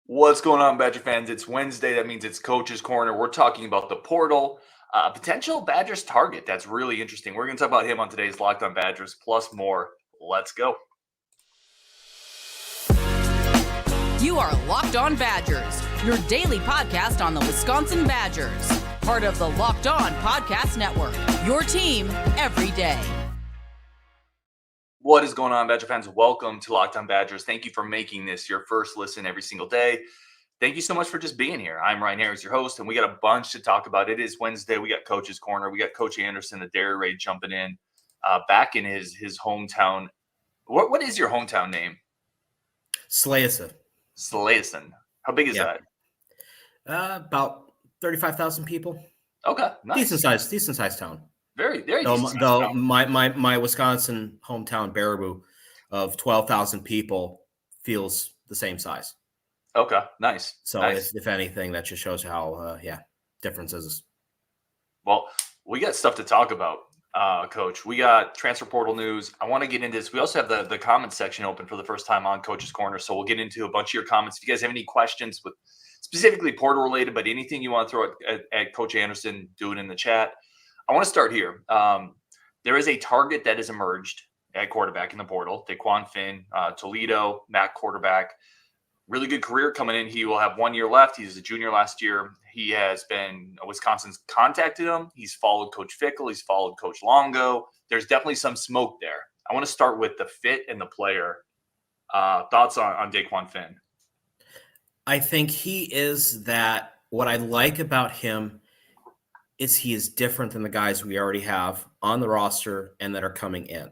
What's going on, Badger fans? It's Wednesday. That means it's Coach's Corner. We're talking about the portal, potential Badgers target. That's really interesting. We're going to talk about him on today's Locked On Badgers, plus more. Let's go. You are Locked On Badgers, your daily podcast on the Wisconsin Badgers. Part of the Locked On Podcast Network, your team every day. What is going on, Badger fans? Welcome to Locked On Badgers. Thank you for making this your first listen every single day. Thank you so much for just being here. I'm Ryan Harris, your host, and we got a bunch to talk about. It is Wednesday. We got Coach's Corner. We got Coach Anderson, the Dairy Raid, jumping in back in his hometown. What is your hometown name? Slayeson. How big is that? About 35,000 people. Okay, nice. Decent sized town. Very though my Wisconsin hometown Baraboo of 12,000 people feels the same size. Okay, nice. So nice. If anything, that just shows how differences. Well, we got stuff to talk about, Coach. We got transfer portal news. I want to get into this. We also have the comments section open for the first time on Coach's Corner, so we'll get into a bunch of your comments. If you guys have any questions with specifically portal related, but anything you want to throw at Coach Anderson, do it in the chat. I want to start here. There is a target that has emerged at quarterback in the portal. Dequan Finn, Toledo, MAC quarterback. Really good career coming in. He will have 1 year left. He was a junior last year. He has been – Wisconsin's contacted him. He's followed Coach Fickell. He's followed Coach Longo. There's definitely some smoke there. I want to start with the fit and the player. Thoughts on Dequan Finn? I think he is that – what I like about him – is he is different than the guys we already have on the roster and that are coming in.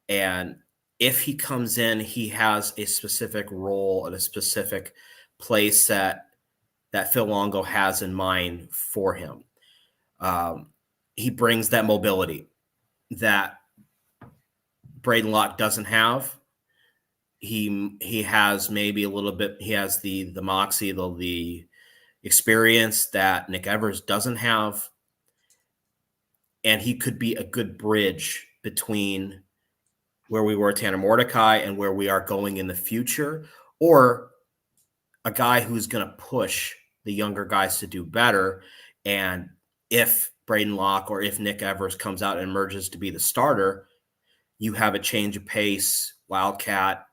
And if he comes in, he has a specific role and a specific place that Phil Longo has in mind for him. He brings that mobility that Braden Locke doesn't have. He has maybe a little bit, he has the moxie, the experience that Nick Evers doesn't have, and he could be a good bridge between where we were at Tanner Mordecai and where we are going in the future, or a guy who's going to push the younger guys to do better. And if Braden Locke or if Nick Evers comes out and emerges to be the starter, you have a change of pace, wildcat,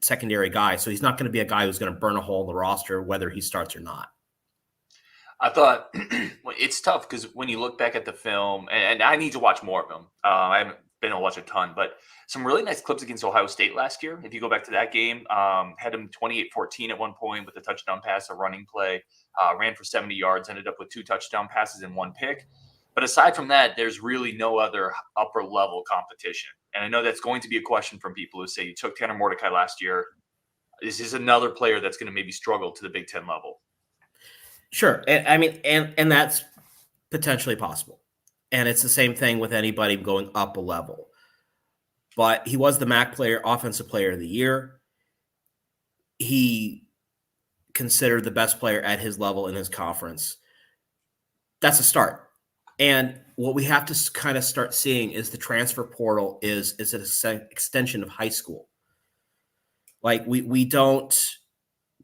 secondary guy. So he's not going to be a guy who's going to burn a hole in the roster, whether he starts or not. I thought it's tough because when you look back at the film, and I need to watch more of them. I haven't been able to watch a ton, but some really nice clips against Ohio State last year. If you go back to that game, had him 28-14 at one point with a touchdown pass, a running play, ran for 70 yards, ended up with 2 touchdown passes and 1 pick. But aside from that, there's really no other upper level competition. And I know that's going to be a question from people who say you took Tanner Mordecai last year. This is another player that's going to maybe struggle to the Big Ten level. Sure. And that's potentially possible. And it's the same thing with anybody going up a level. But he was the MAC offensive player of the year. He considered the best player at his level in his conference. That's a start. And what we have to kind of start seeing is the transfer portal is an extension of high school. Like we don't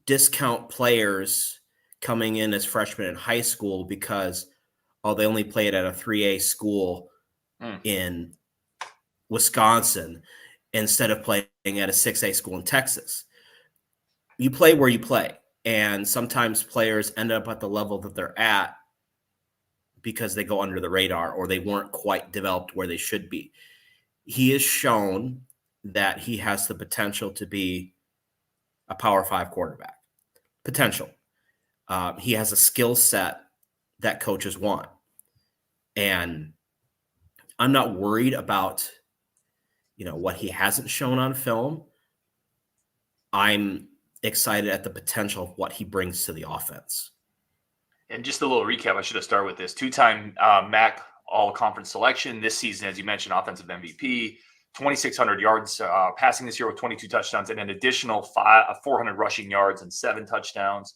discount players coming in as freshmen in high school because, they only played at a 3A school in Wisconsin instead of playing at a 6A school in Texas. You play where you play. And sometimes players end up at the level that they're at because they go under the radar or they weren't quite developed where they should be. He has shown that he has the potential to be a Power 5 quarterback. Potential. He has a skill set that coaches want. And I'm not worried about, what he hasn't shown on film. I'm excited at the potential of what he brings to the offense. And just a little recap, I should have started with this. 2-time MAC all-conference selection this season, as you mentioned, offensive MVP, 2,600 yards passing this year with 22 touchdowns and an additional 400 rushing yards and 7 touchdowns.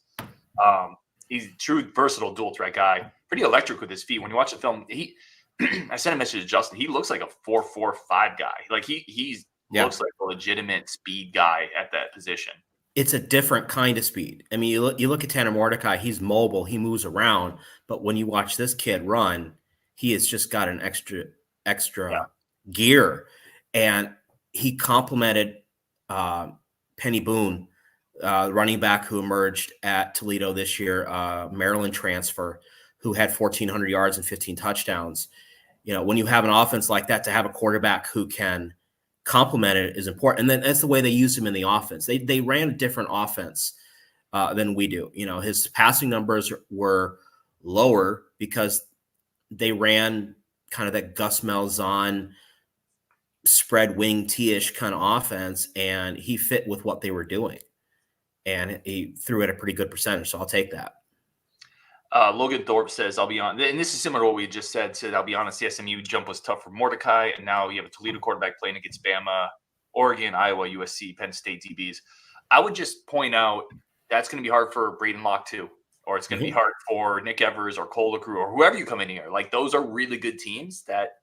He's a true versatile dual threat guy. Pretty electric with his feet. When you watch the film, I sent a message to Justin. He looks like a 4.45 guy. Like he looks like a legitimate speed guy at that position. it's a different kind of speed. I mean, you look at Tanner Mordecai, he's mobile, he moves around, but when you watch this kid run, he has just got an extra gear, and he complemented Penny Boone, running back who emerged at Toledo this year, Maryland transfer, who had 1,400 yards and 15 touchdowns. When you have an offense like that, to have a quarterback who can complement it is important. And then that's the way they used him in the offense. They ran a different offense than we do. His passing numbers were lower because they ran kind of that Gus Malzahn spread wing T-ish kind of offense, and he fit with what they were doing. And he threw at a pretty good percentage, so I'll take that. Logan Thorpe says, I'll be on, and this is similar to what we just said, I'll be honest, the SMU jump was tough for Mordecai, and now you have a Toledo quarterback playing against Bama, Oregon, Iowa, USC, Penn State DBs. I would just point out that's going to be hard for Braden Locke too, or it's going to be hard for Nick Evers or Cole LaCrue or whoever you come in here. Like, those are really good teams that,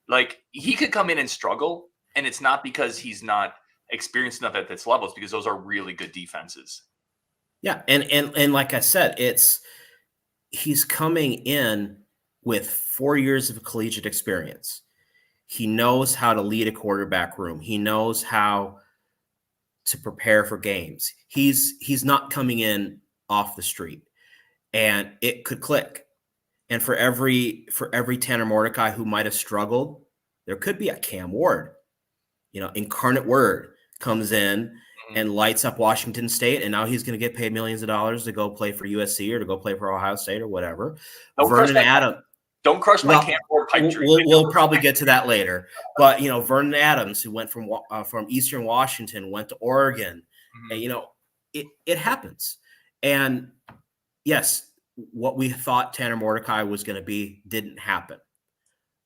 like, he could come in and struggle, and it's not because he's not experienced enough at this level. It's because those are really good defenses. Yeah, and like I said, he's coming in with 4 years of collegiate experience. He knows how to lead a quarterback room. He knows how to prepare for games. He's not coming in off the street, and it could click. And for every Tanner Mordecai who might have struggled, there could be a Cam Ward. Incarnate Word comes in and lights up Washington State, and now he's going to get paid millions of dollars to go play for USC or to go play for Ohio State or whatever. Vernon Adams. Don't crush my Cam Ward pipe dream. We'll probably get to that later. But, Vernon Adams, who went from Eastern Washington, went to Oregon, and, it happens. And, yes, what we thought Tanner Mordecai was going to be didn't happen.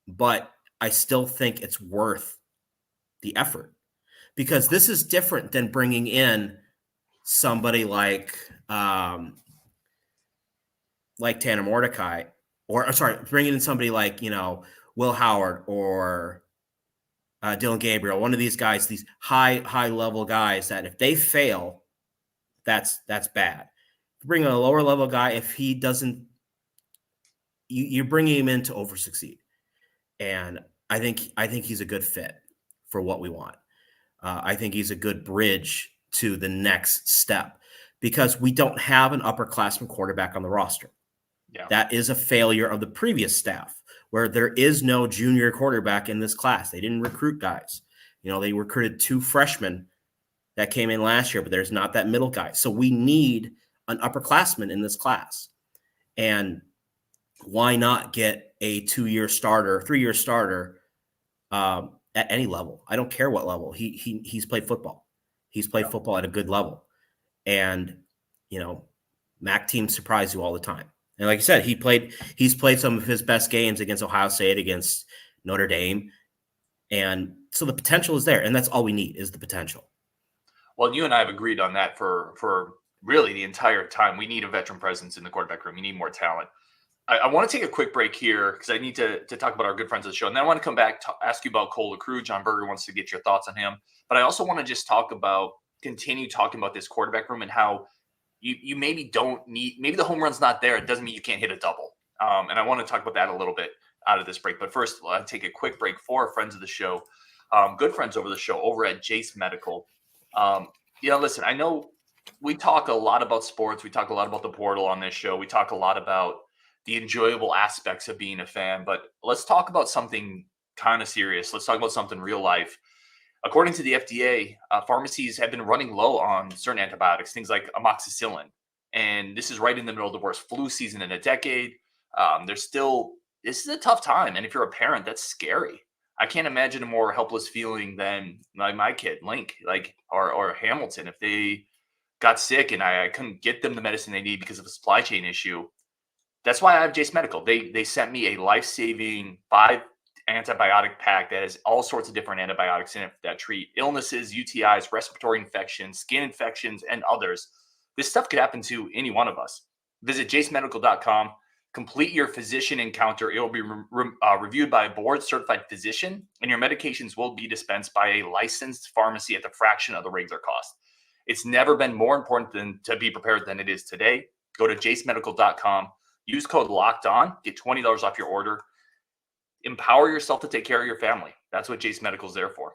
But I still think it's worth the effort, because this is different than bringing in somebody like Tanner Mordecai, or bringing in somebody like, Will Howard or Dylan Gabriel, one of these guys, these high level guys that if they fail, that's bad. Bring in a lower level guy, if he doesn't, you're bringing him in to over succeed. And I think he's a good fit for what we want. I think he's a good bridge to the next step, because we don't have an upperclassman quarterback on the roster. Yeah. That is a failure of the previous staff, where there is no junior quarterback in this class. They didn't recruit guys. They recruited 2 freshmen that came in last year, but there's not that middle guy. So we need an upperclassman in this class. And why not get a 2-year starter, 3-year starter at any level? I don't care what level. He's played football. He's played football at a good level. And, MAC teams surprise you all the time. And like I said, he's played some of his best games against Ohio State, against Notre Dame. And so the potential is there. And that's all we need, is the potential. Well, you and I have agreed on that for really the entire time. We need a veteran presence in the quarterback room. You need more talent. I want to take a quick break here because I need to talk about our good friends of the show. And then I want to come back to ask you about Cole LaCrue. John Berger wants to get your thoughts on him. But I also want to just continue talking about this quarterback room and how you maybe don't need, maybe the home run's not there. It doesn't mean you can't hit a double. And I want to talk about that a little bit out of this break. But first, I'll take a quick break for our friends of the show, good friends over the show, over at Jace Medical. Listen, I know we talk a lot about sports. We talk a lot about the portal on this show. We talk a lot about the enjoyable aspects of being a fan, but let's talk about something kind of serious. Let's talk about something real life. According to the FDA, pharmacies have been running low on certain antibiotics, things like amoxicillin. And this is right in the middle of the worst flu season in a decade. This is a tough time. And if you're a parent, that's scary. I can't imagine a more helpless feeling than like my kid, Link, or Hamilton, if they got sick and I couldn't get them the medicine they need because of a supply chain issue. That's why I have Jace Medical. They sent me a life-saving 5 antibiotic pack that has all sorts of different antibiotics in it that treat illnesses, UTIs, respiratory infections, skin infections, and others. This stuff could happen to any one of us. Visit jacemedical.com. Complete your physician encounter. It will be reviewed by a board-certified physician, and your medications will be dispensed by a licensed pharmacy at the fraction of the regular cost. It's never been more important to be prepared than it is today. Go to jacemedical.com, use code Locked On, get $20 off your order. Empower yourself to take care of your family. That's what Jace Medical is there for.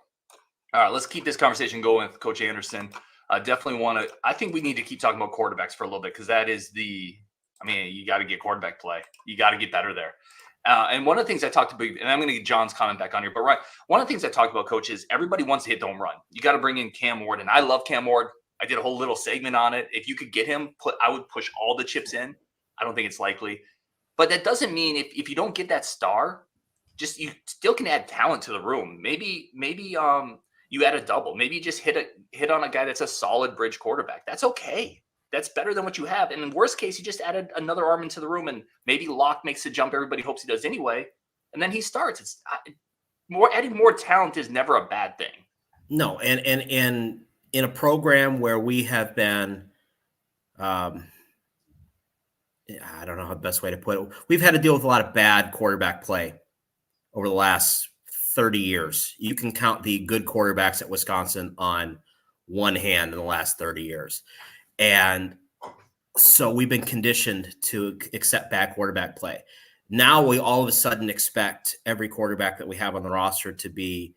All right, let's keep this conversation going with Coach Anderson. I think we need to keep talking about quarterbacks for a little bit, because that is you got to get quarterback play. You got to get better there. And one of the things I talked about, and I'm going to get John's comment back on here, but one of the things I talked about, Coach, is everybody wants to hit the home run. You got to bring in Cam Ward, and I love Cam Ward. I did a whole little segment on it. If you could get him, I would push all the chips in. I don't think it's likely. But that doesn't mean if you don't get that star, you still can add talent to the room. Maybe you add a double. Maybe you just hit on a guy that's a solid bridge quarterback. That's okay. That's better than what you have. And in worst case, you just added another arm into the room, and maybe Locke makes the jump everybody hopes he does anyway, and then he starts. It's adding more talent is never a bad thing. No, and in a program where we have been, I don't know how the best way to put it. We've had to deal with a lot of bad quarterback play over the last 30 years. You can count the good quarterbacks at Wisconsin on one hand in the last 30 years. And so we've been conditioned to accept bad quarterback play. Now we all of a sudden expect every quarterback that we have on the roster to be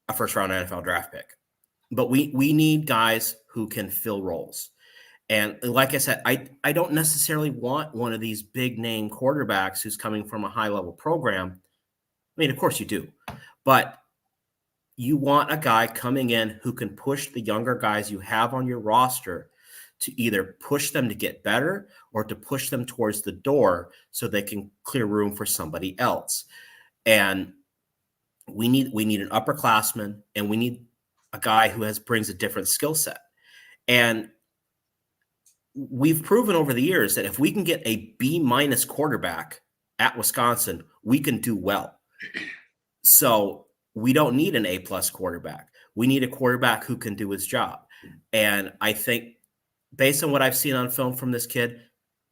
a first-round NFL draft pick. But we need guys who can fill roles. And like I said, I don't necessarily want one of these big-name quarterbacks who's coming from a high-level program. I mean, of course you do. But you want a guy coming in who can push the younger guys you have on your roster to either push them to get better or to push them towards the door so they can clear room for somebody else. And we need an upperclassman, and we need a guy who brings a different skill set. And we've proven over the years that if we can get a B- quarterback at Wisconsin, we can do well. So we don't need an A+ quarterback. We need a quarterback who can do his job. And I think based on what I've seen on film from this kid,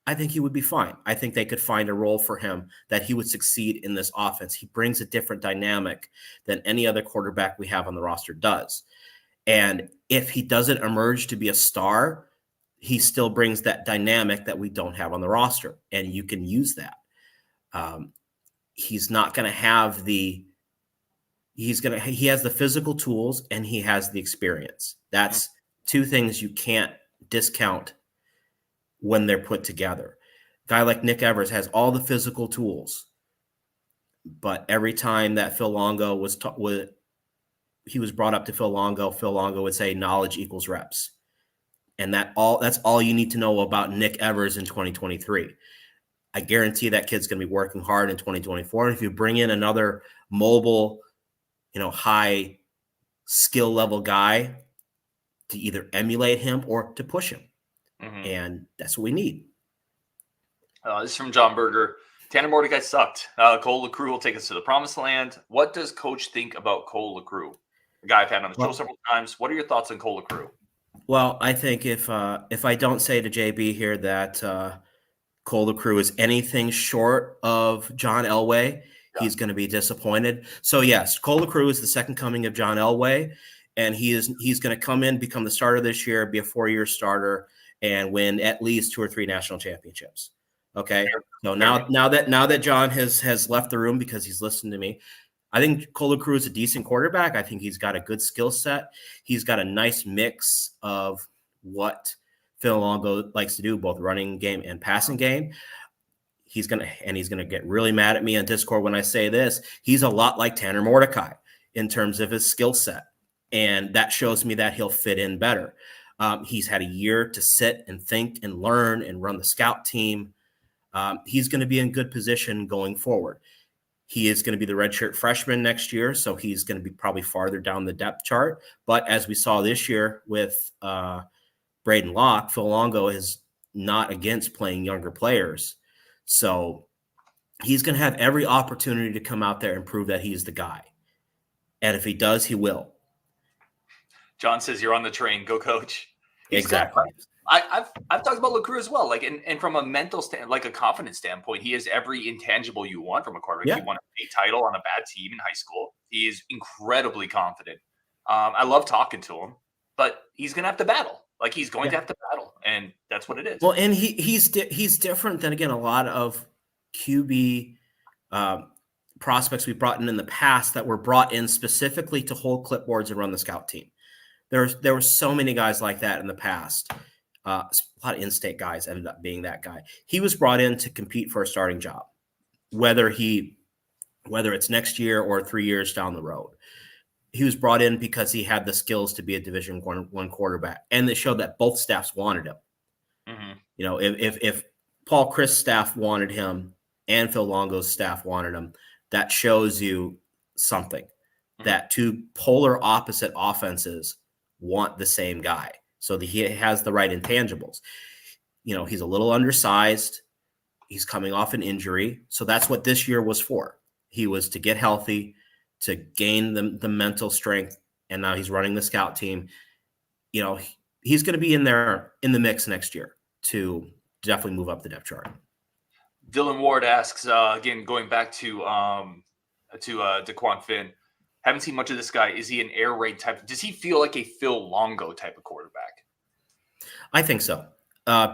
I think he would be fine. I think they could find a role for him that he would succeed in this offense. He brings a different dynamic than any other quarterback we have on the roster does. And if he doesn't emerge to be a star, he still brings that dynamic that we don't have on the roster, and you can use that. He's not going to have he has the physical tools and he has the experience. That's two things you can't discount when they're put together. A guy like Nick Evers has all the physical tools, but every time that Phil Longo was brought up to Phil Longo would say knowledge equals reps. And that's all you need to know about Nick Evers in 2023. I guarantee that kid's going to be working hard in 2024. And if you bring in another mobile, high skill level guy to either emulate him or to push him. Mm-hmm. And that's what we need. This is from John Berger. Tanner Mordecai sucked. Cole LaCrue will take us to the promised land. What does Coach think about Cole LaCrue? A guy I've had on the show several times. What are your thoughts on Cole LaCrue? Well, I think if I don't say to JB here that Cole LaCrue is anything short of John Elway, he's going to be disappointed. So yes, Cole LaCrue is the second coming of John Elway, and he's going to come in, become the starter this year, be a 4-year starter, and win at least 2 or 3 national championships. Okay. So now that John has left the room because he's listened to me, I think Cole LaCrue is a decent quarterback. I think he's got a good skill set. He's got a nice mix of what Phil Longo likes to do, both running game and passing game. He's gonna get really mad at me on Discord when I say this. He's a lot like Tanner Mordecai in terms of his skill set, and that shows me that he'll fit in better. He's had a year to sit and think and learn and run the scout team. He's going to be in good position going forward. He is going to be the redshirt freshman next year, so he's going to be probably farther down the depth chart. But as we saw this year with Braden Locke, Phil Longo is not against playing younger players. So he's going to have every opportunity to come out there and prove that he's the guy. And if he does, he will. John says you're on the train. Go, Coach. Exactly. I've talked about LaCrue as well. And from a mental a confidence standpoint, he has every intangible you want from a quarterback. Yeah. He won a title on a bad team in high school. He is incredibly confident. I love talking to him. but he's going to have to battle. Like, he's going to have to battle, and that's what it is. Well, and he's different than, again, a lot of QB prospects we brought in the past that were brought in specifically to hold clipboards and run the scout team. There were so many guys like that in the past. A lot of in-state guys ended up being that guy. He was brought in to compete for a starting job, whether it's next year or 3 years down the road. He was brought in because he had the skills to be a Division I quarterback, and they showed that both staffs wanted him. Mm-hmm. You know, if Paul Chris' staff wanted him and Phil Longo's staff wanted him, that shows you something. Mm-hmm. That two polar opposite offenses want the same guy, so that he has the right intangibles. You know, he's a little undersized. He's coming off an injury, so that's what this year was for. He was to get healthy, to gain the mental strength, and now he's running the scout team. You know, he's going to be in there in the mix next year to definitely move up the depth chart. Dylan Ward asks, again, going back to Dequan Finn, haven't seen much of this guy. Is he an air raid type? Does he feel like a Phil Longo type of quarterback? I think so,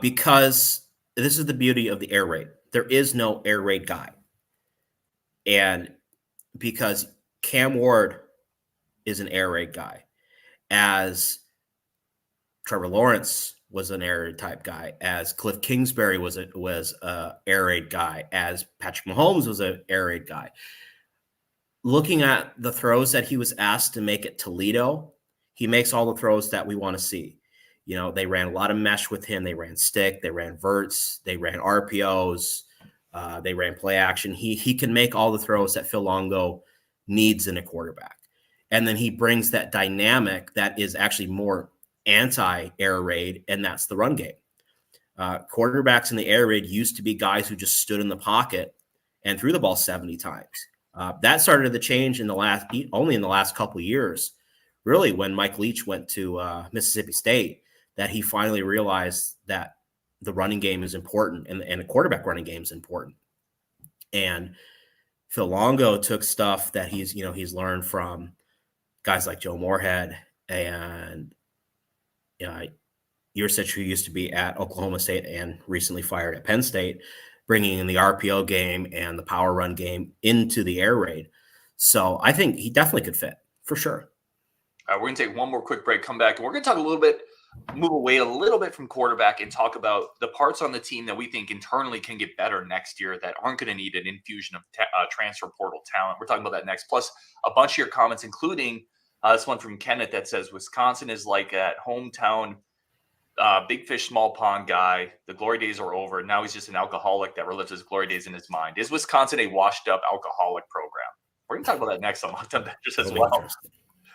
because this is the beauty of the air raid. There is no air raid guy. And because Cam Ward is an air raid guy, as Trevor Lawrence was an air raid type guy, as Cliff Kingsbury was a air raid guy, as Patrick Mahomes was an air raid guy. Looking at the throws that he was asked to make at Toledo, he makes all the throws that we want to see. You know, they ran a lot of mesh with him. They ran stick, they ran verts, they ran RPOs, they ran play action. He can make all the throws that Phil Longo needs in a quarterback. And then he brings that dynamic that is actually more anti-air raid, and that's the run game. Quarterbacks in the air raid used to be guys who just stood in the pocket and threw the ball 70 times. That started to change only in the last couple of years, really, when Mike Leach went to Mississippi State, that he finally realized that the running game is important and a quarterback running game is important. And Phil Longo took stuff that he's learned from guys like Joe Moorhead and Yursich, who used to be at Oklahoma State and recently fired at Penn State, bringing in the RPO game and the power run game into the air raid. So I think he definitely could fit, for sure. We're going to take one more quick break, come back, and we're going to talk move away a little bit from quarterback and talk about the parts on the team that we think internally can get better next year that aren't going to need an infusion of transfer portal talent. We're talking about that next, plus a bunch of your comments, including this one from Kenneth that says Wisconsin is like at hometown big fish, small pond guy. The glory days are over. Now he's just an alcoholic that relives his glory days in his mind. Is Wisconsin a washed up alcoholic program? We're going to talk about that next on Locked On Badgers as well.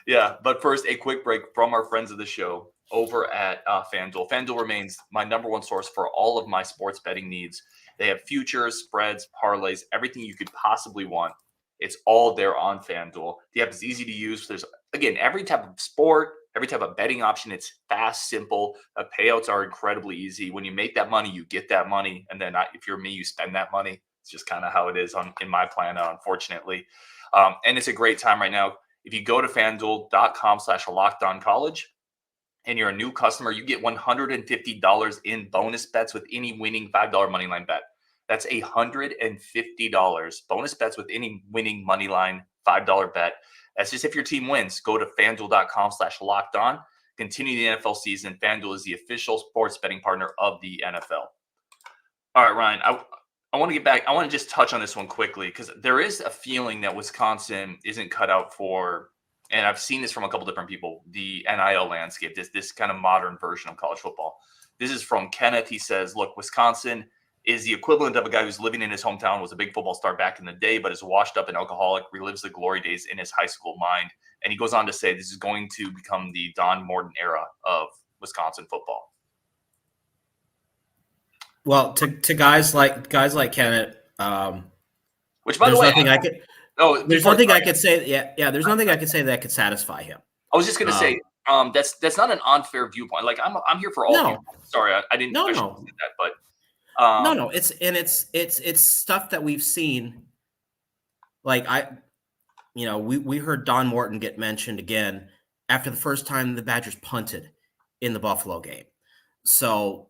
Yeah, but first, a quick break from our friends of the show over at FanDuel. FanDuel remains my number one source for all of my sports betting needs. They have futures, spreads, parlays, everything you could possibly want. It's all there on FanDuel. The app is easy to use. There's, again, every type of sport, every type of betting option. It's fast, simple. Payouts are incredibly easy. When you make that money, you get that money. And then if you're me, you spend that money. It's just kind of how it is in my plan, unfortunately. And it's a great time right now. If you go to FanDuel.com/LockedOnCollege and you're a new customer, you get $150 in bonus bets with any winning $5 moneyline bet. That's $150 bonus bets with any winning moneyline $5 bet. That's just if your team wins. Go to FanDuel.com/LockedOn. Continue the NFL season. FanDuel is the official sports betting partner of the NFL. All right, Ryan, I want to get back. I want to just touch on this one quickly because there is a feeling that Wisconsin isn't cut out for, and I've seen this from a couple different people, the NIL landscape, this kind of modern version of college football. This is from Kenneth. He says, look, Wisconsin is the equivalent of a guy who's living in his hometown, was a big football star back in the day, but is washed up and alcoholic, relives the glory days in his high school mind. And he goes on to say this is going to become the Don Morton era of Wisconsin football. Well, to guys like Kenneth, which by the way, there's nothing I could say. Yeah. There's nothing I could say that could satisfy him. I was just going to say that's not an unfair viewpoint. Like I'm here for all. No. People. Sorry, I didn't. No. Say that, but no. It's stuff that we've seen. Like we heard Don Morton get mentioned again after the first time the Badgers punted in the Buffalo game. So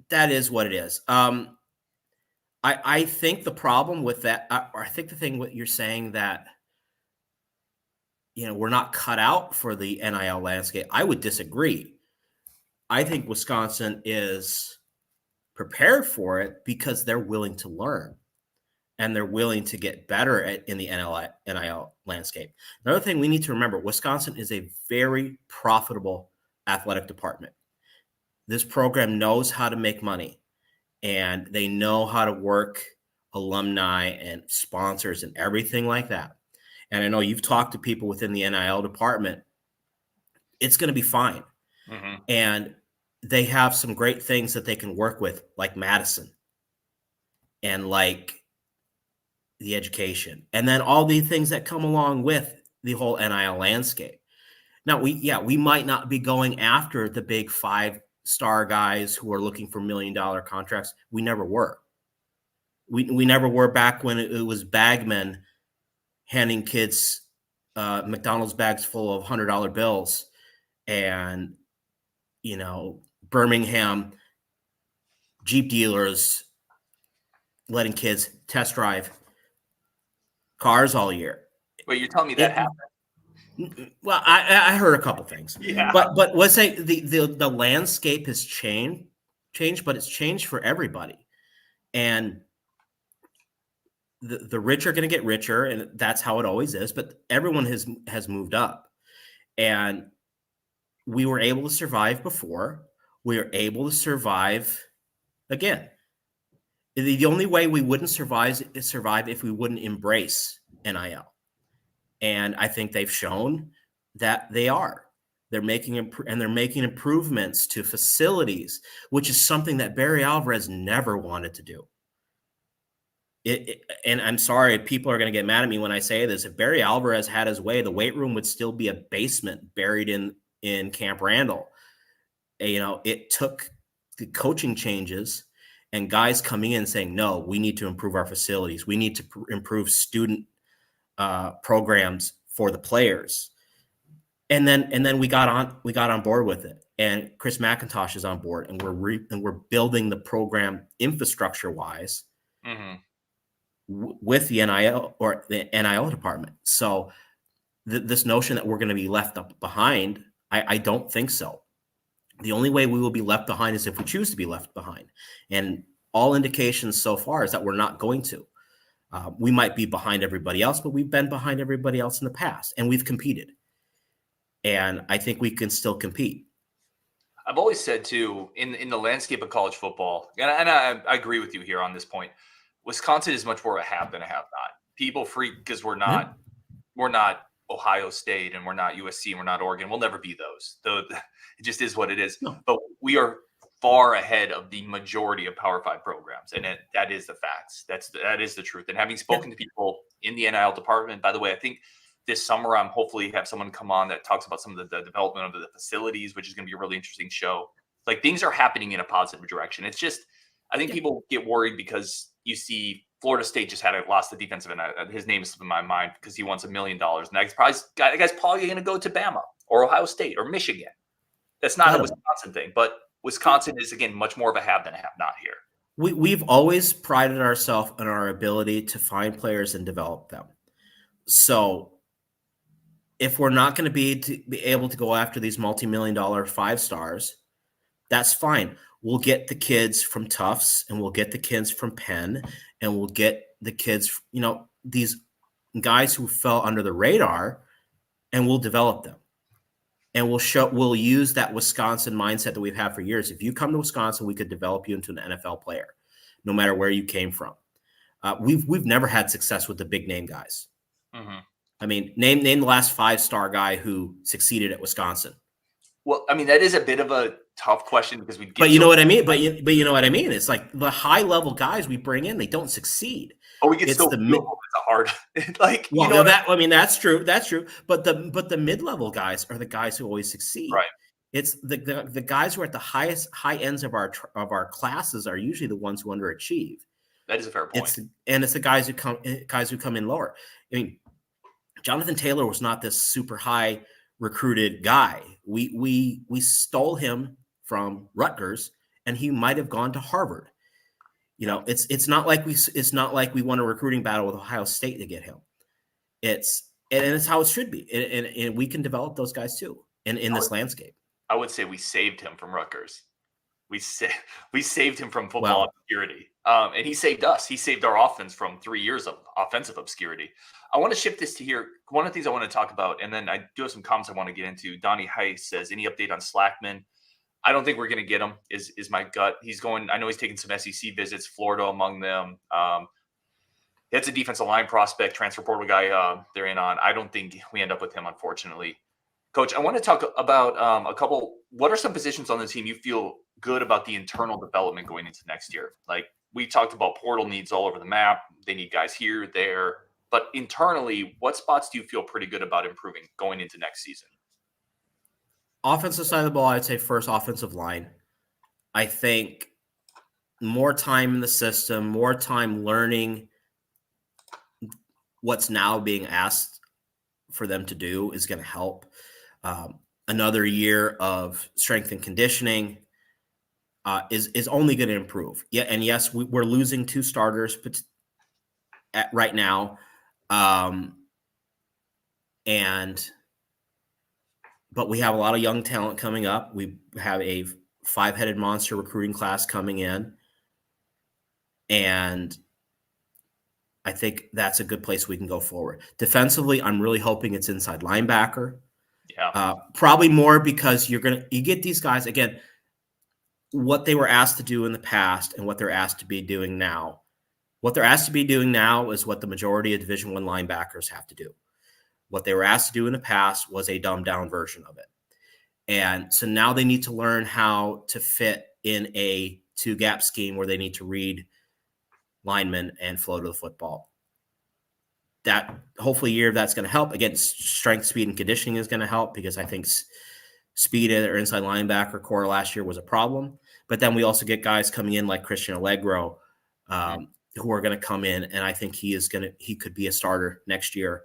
that is what it is. I think the problem with that, I think the thing what you're saying that, we're not cut out for the NIL landscape, I would disagree. I think Wisconsin is prepared for it because they're willing to learn and they're willing to get better in the NIL landscape. Another thing we need to remember, Wisconsin is a very profitable athletic department. This program knows how to make money, and they know how to work alumni and sponsors and everything like that. And I know you've talked to people within the NIL department. It's going to be fine. Mm-hmm. And they have some great things that they can work with, like Madison and like the education, and then all the things that come along with the whole NIL landscape. Now, we might not be going after the big 5-star guys who are looking for $1 million contracts. We never were. We never were back when it was bagmen handing kids McDonald's bags full of $100 bills and, Birmingham Jeep dealers letting kids test drive cars all year. Wait, you're telling me that happened? Well, I heard a couple things. Yeah. But let's say the landscape has changed, but it's changed for everybody. And the rich are going to get richer, and that's how it always is. But everyone has moved up, and we were able to survive before. We are able to survive again. The only way we wouldn't survive if we wouldn't embrace NIL. And I think they've shown that they are. They're making improvements to facilities, which is something that Barry Alvarez never wanted to do. And I'm sorry, people are going to get mad at me when I say this. If Barry Alvarez had his way, the weight room would still be a basement buried in Camp Randall. It took the coaching changes and guys coming in saying, no, we need to improve our facilities. We need to improve student programs for the players. And then we got on board with it. And Chris McIntosh is on board, and we're building the program infrastructure wise with the NIL or the NIL department. So this notion that we're going to be left behind, I don't think so. The only way we will be left behind is if we choose to be left behind. And all indications so far is that we're not going to. We might be behind everybody else, but we've been behind everybody else in the past, and we've competed. And I think we can still compete. I've always said, too, in the landscape of college football, and I agree with you here on this point, Wisconsin is much more of a have than a have not. People freak because we're not Ohio State, and we're not USC, and we're not Oregon. We'll never be those. It just is what it is. No. But we are far ahead of the majority of Power 5 programs, and that is the facts. That is the truth. And having spoken to people in the NIL department, by the way, I think this summer I'm hopefully have someone come on that talks about some of the development of the facilities, which is going to be a really interesting show. Like, things are happening in a positive direction. It's just, I think people get worried because you see Florida State just lost the defensive end. His name is in my mind because he wants $1 million. And that guy's probably going to go to Bama or Ohio State or Michigan. That's not a Wisconsin thing, but Wisconsin is, again, much more of a have than a have not here. We've always prided ourselves on our ability to find players and develop them. So if we're not going to be able to go after these multi-million-dollar 5-stars, that's fine. We'll get the kids from Tufts, and we'll get the kids from Penn, and we'll get the kids, these guys who fell under the radar, and we'll develop them. And we'll use that Wisconsin mindset that we've had for years. If you come to Wisconsin, we could develop you into an NFL player, no matter where you came from. We've never had success with the big name guys. Mm-hmm. I mean, name the last 5-star guy who succeeded at Wisconsin. Well, I mean, that is a bit of a tough question because we. But you know what I mean. But you know what I mean. It's like the high level guys we bring in, they don't succeed. Oh, we get it's a hard that's true. That's true. But the mid level guys are the guys who always succeed. Right. It's the guys who are at the high ends of our classes are usually the ones who underachieve. That is a fair point. It's the guys who come in lower. I mean, Jonathan Taylor was not this super high recruited guy. We stole him from Rutgers, and he might have gone to Harvard. It's not like we won a recruiting battle with Ohio State to get him. It's how it should be, and we can develop those guys too in this landscape. I would say we saved him from Rutgers. We saved him from football obscurity, and he saved us. He saved our offense from 3 years of offensive obscurity. I want to shift this to here. One of the things I want to talk about, and then I do have some comments I want to get into. Donnie Heiss says, any update on Slackman? I don't think we're going to get him, is my gut. He's going, I know he's taking some SEC visits, Florida among them. It's a defensive line prospect, transfer portal guy they're in on. I don't think we end up with him, unfortunately. Coach, I want to talk about a couple. What are some positions on the team you feel good about the internal development going into next year? Like we talked about portal needs all over the map. They need guys here, there. But internally, what spots do you feel pretty good about improving going into next season? Offensive side of the ball, I'd say first offensive line. I think more time in the system, more time learning what's now being asked for them to do is going to help. Another year of strength and conditioning is only going to improve. Yeah, and yes, we're losing 2 starters right now, but we have a lot of young talent coming up. We have a 5-headed monster recruiting class coming in, and I think that's a good place we can go forward. Defensively, I'm really hoping it's inside linebacker. Yeah. Probably more because you get these guys again, what they were asked to do in the past and what they're asked to be doing now. What they're asked to be doing now is what the majority of Division I linebackers have to do. What they were asked to do in the past was a dumbed down version of it. And so now they need to learn how to fit in a 2-gap scheme where they need to read linemen and flow to the football. That hopefully year that's going to help. Again, strength, speed, and conditioning is going to help because I think speed at our inside linebacker core last year was a problem. But then we also get guys coming in like Christian Allegro, who are going to come in, and I think he could be a starter next year.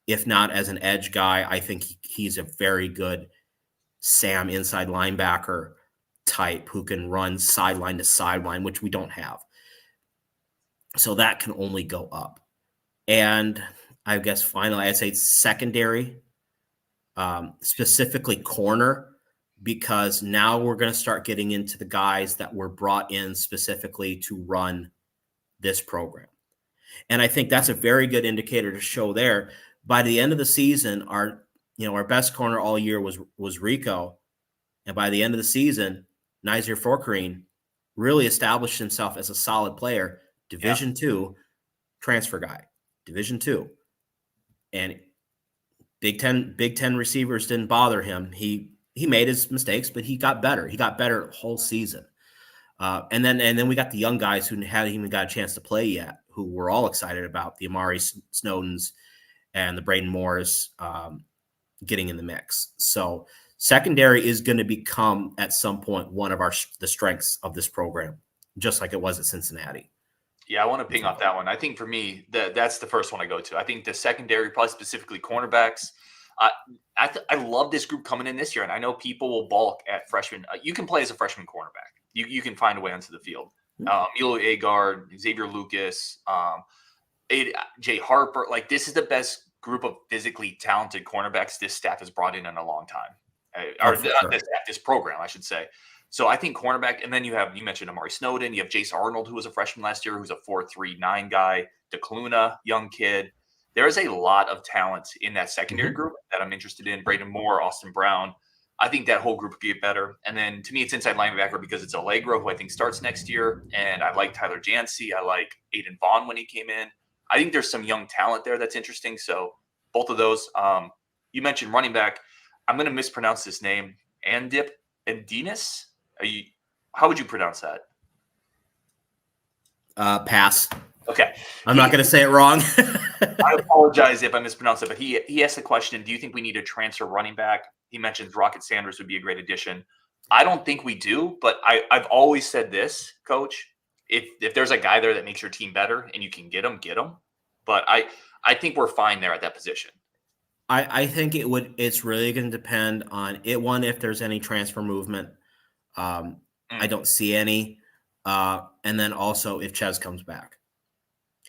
If not as an edge guy, I think he's a very good Sam inside linebacker type who can run sideline to sideline, which we don't have. So that can only go up. And I guess finally, I'd say secondary, specifically corner, because now we're going to start getting into the guys that were brought in specifically to run this program. And I think that's a very good indicator to show there. By the end of the season, our best corner all year was Rico. And by the end of the season, Nazir Forkreen really established himself as a solid player, Division II transfer guy, Division II. And Big Ten receivers didn't bother him. He made his mistakes, but he got better. He got better the whole season. And then we got the young guys who hadn't even got a chance to play yet, who we're all excited about, the Amari Snowdens and the Braden Moores getting in the mix. So secondary is going to become at some point one of the strengths of this program, just like it was at Cincinnati. Yeah, I want to ping off that one. I think for me, that's the first one I go to. I think the secondary, probably specifically cornerbacks. I love this group coming in this year, and I know people will balk at freshmen. You can play as a freshman cornerback. You can find a way onto the field. Emilio Agard, Xavier Lucas, Jay Harper. Like, this is the best group of physically talented cornerbacks this staff has brought in a long time. This program, I should say. So I think cornerback, and then you mentioned Amari Snowden. You have Jace Arnold, who was a freshman last year, who's a 4.39 guy. DeCluna, young kid. There is a lot of talent in that secondary group that I'm interested in. Braden Moore, Austin Brown. I think that whole group could get better. And then to me, it's inside linebacker because it's Allegro, who I think starts next year. And I like Tyler Jancy. I like Aiden Vaughn when he came in. I think there's some young talent there that's interesting. So both of those. You mentioned running back. I'm going to mispronounce this name. Andinas? How would you pronounce that? Pass. Okay. I'm not going to say it wrong. I apologize if I mispronounce it, but he asked the question, do you think we need a transfer running back? He mentions Rocket Sanders would be a great addition. I don't think we do, but I've always said this, Coach. If there's a guy there that makes your team better and you can get him, get him. But I think we're fine there at that position. I think it's really going to depend on it. One, if there's any transfer movement. I don't see any. And then also if Ches comes back.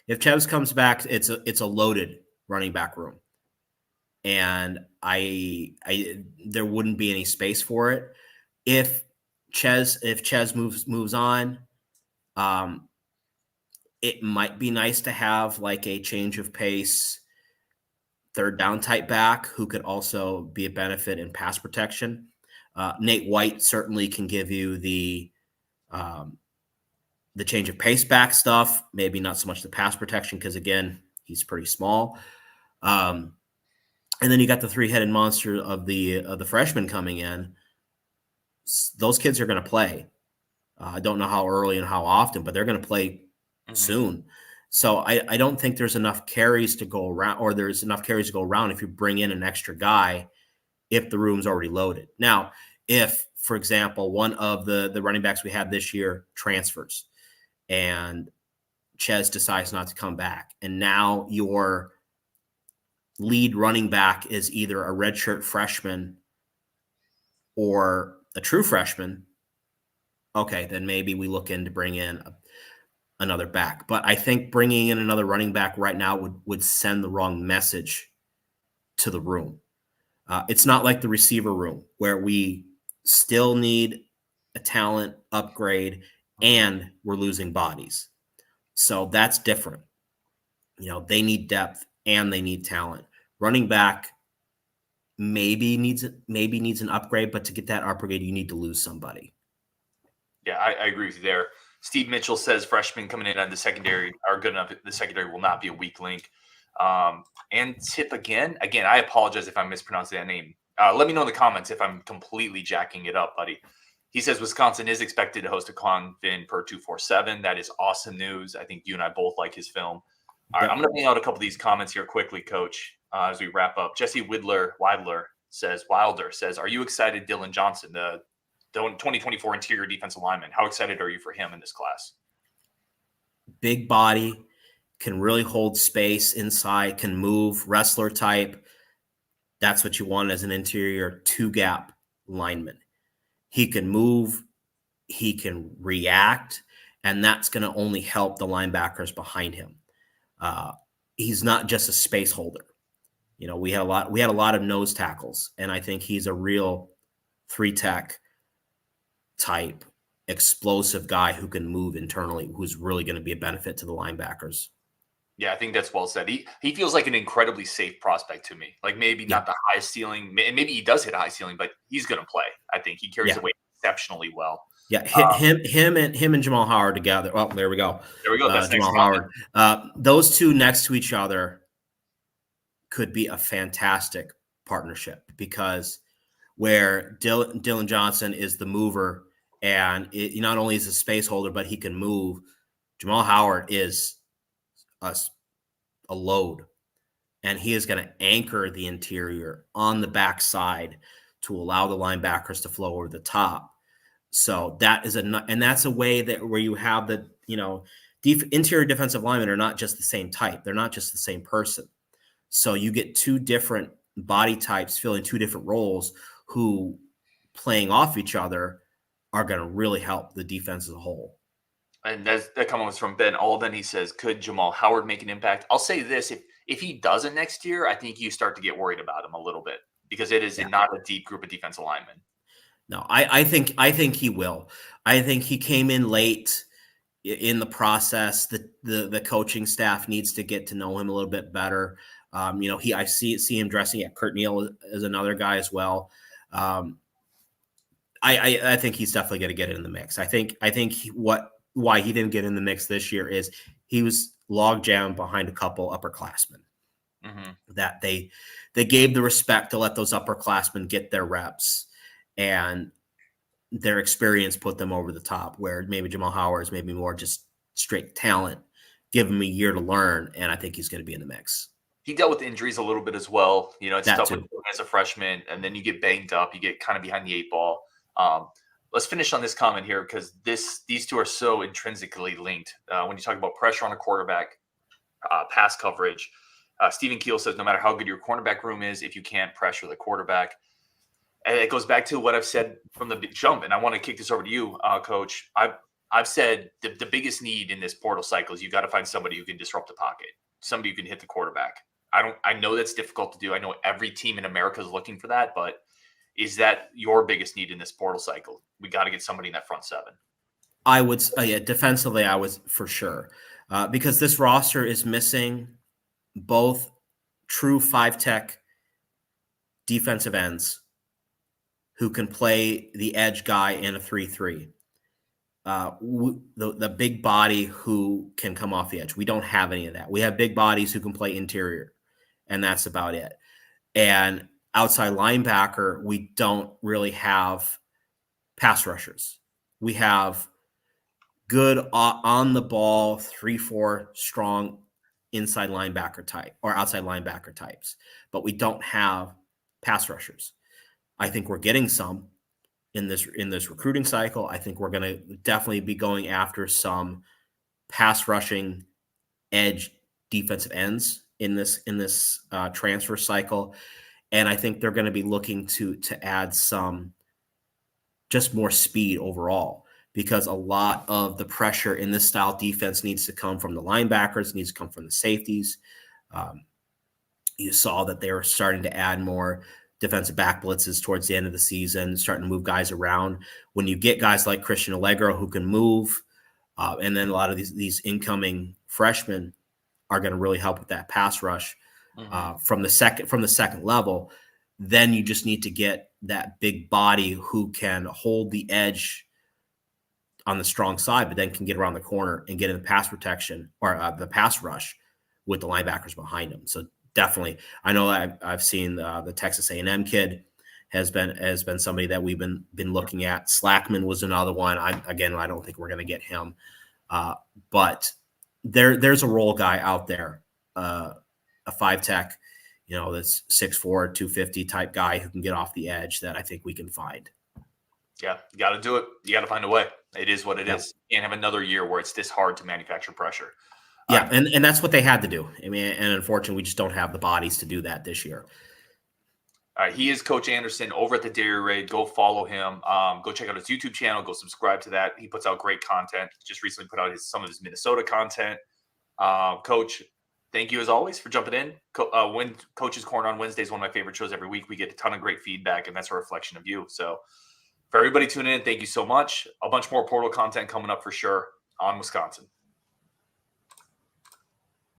If Ches comes back, it's a loaded running back room. And there wouldn't be any space for it. If Ches moves on, it might be nice to have like a change of pace third down type back who could also be a benefit in pass protection. Nate White certainly can give you the change of pace back stuff, maybe not so much the pass protection because, again, he's pretty small. And then you got the three-headed monster of the freshmen coming in. Those kids are going to play. I don't know how early and how often, but they're going to play soon. So I don't think there's enough carries to go around, or there's enough carries to go around if you bring in an extra guy if the room's already loaded. Now, if, for example, one of the running backs we had this year transfers and Ches decides not to come back, and now your lead running back is either a redshirt freshman or a true freshman, okay, then maybe we look in to bring in another back. But I think bringing in another running back right now would send the wrong message to the room. It's not like the receiver room where we still need a talent upgrade and we're losing bodies. So that's different. They need depth and they need talent. Running back maybe needs an upgrade, but to get that upgrade, you need to lose somebody. Yeah, I agree with you there. Steve Mitchell says freshmen coming in on the secondary are good enough. The secondary will not be a weak link. And Tip again, I apologize if I'm mispronouncing that name. Let me know in the comments if I'm completely jacking it up, buddy. He says Wisconsin is expected to host Dequan Finn per 247. That is awesome news. I think you and I both like his film. All right, I'm going to bring out a couple of these comments here quickly, Coach, as we wrap up. Jesse Wilder says, are you excited, Dylan Johnson, the 2024 interior defensive lineman? How excited are you for him in this class? Big body, can really hold space inside, can move, wrestler type. That's what you want as an interior two-gap lineman. He can move, he can react, and that's going to only help the linebackers behind him. He's not just a space holder. We had a lot of nose tackles, and I think he's a real three-tech type explosive guy who can move internally, who's really going to be a benefit to the linebackers. Yeah, I think that's well said. He feels like an incredibly safe prospect to me. Like maybe not the highest ceiling, and maybe he does hit a high ceiling, but he's going to play. I think he carries the weight exceptionally well. Yeah, him and Jamal Howard together. Oh, there we go. That's Jamal Howard. Those two next to each other could be a fantastic partnership, because where Dylan Johnson is the mover and not only is a space holder, but he can move. Jamal Howard is a load, and he is going to anchor the interior on the backside to allow the linebackers to flow over the top. So that is and that's a way where you have the interior defensive linemen are not just the same type. They're not just the same person. So you get two different body types filling two different roles who, playing off each other, are going to really help the defense as a whole. And that comes from Ben Alden. He says, could Jamal Howard make an impact? I'll say this. If he doesn't next year, I think you start to get worried about him a little bit, because it is not a deep group of defensive linemen. No, I think he will. I think he came in late in the process. The coaching staff needs to get to know him a little bit better. I see him dressing at Kurt Neal as another guy as well. I think he's definitely going to get in the mix. I think why he didn't get in the mix this year is he was log jammed behind a couple upperclassmen. That they gave the respect to let those upperclassmen get their reps, and their experience put them over the top, where maybe Jamal Howard is maybe more just straight talent. Give him a year to learn, and I think he's going to be in the mix. He dealt with injuries a little bit as well. It's tough with as a freshman, and then you get banged up. You get kind of behind the eight ball. Let's finish on this comment here, because these two are so intrinsically linked. When you talk about pressure on a quarterback, pass coverage, Stephen Keel says, no matter how good your cornerback room is, if you can't pressure the quarterback, and it goes back to what I've said from the jump. And I want to kick this over to you, Coach. I've said the biggest need in this portal cycle is you got to find somebody who can disrupt the pocket, somebody who can hit the quarterback. I know that's difficult to do. I know every team in America is looking for that, but is that your biggest need in this portal cycle? We got to get somebody in that front seven. I would, yeah, defensively, I was for sure, because this roster is missing both true 5-tech defensive ends who can play the edge guy in a 3-3. The big body who can come off the edge. We don't have any of that. We have big bodies who can play interior, and that's about it. And outside linebacker, we don't really have pass rushers. We have good on the ball 3-4 strong inside linebacker type or outside linebacker types, but we don't have pass rushers. I think we're getting some in this recruiting cycle. I think we're going to definitely be going after some pass rushing edge defensive ends in this transfer cycle, and I think they're going to be looking to add some just more speed overall, because a lot of the pressure in this style defense needs to come from the linebackers, needs to come from the safeties. You saw that they were starting to add more defensive back blitzes towards the end of the season, starting to move guys around. When you get guys like Christian Allegro who can move, and then a lot of these incoming freshmen are going to really help with that pass rush from the second level. Then you just need to get that big body who can hold the edge on the strong side, but then can get around the corner and get in the pass protection or the pass rush with the linebackers behind him. So definitely, I know I've seen the Texas A&M kid has been somebody that we've been looking at. Slackman was another one. I don't think we're going to get him, but there's a role guy out there, a 5-tech, that's 6'4", 250 type guy who can get off the edge that I think we can find. Yeah, you got to do it. You got to find a way. It is what it is. You can't have another year where it's this hard to manufacture pressure. Yeah, and that's what they had to do. I mean, and unfortunately, we just don't have the bodies to do that this year. All right, he is Coach Anderson over at the Dairy Raid. Go follow him. Go check out his YouTube channel. Go subscribe to that. He puts out great content. Just recently put out some of his Minnesota content. Coach, thank you as always for jumping in. When Coach's Corner on Wednesday is one of my favorite shows every week. We get a ton of great feedback, and that's a reflection of you. So for everybody tuning in, thank you so much. A bunch more portal content coming up for sure on Wisconsin.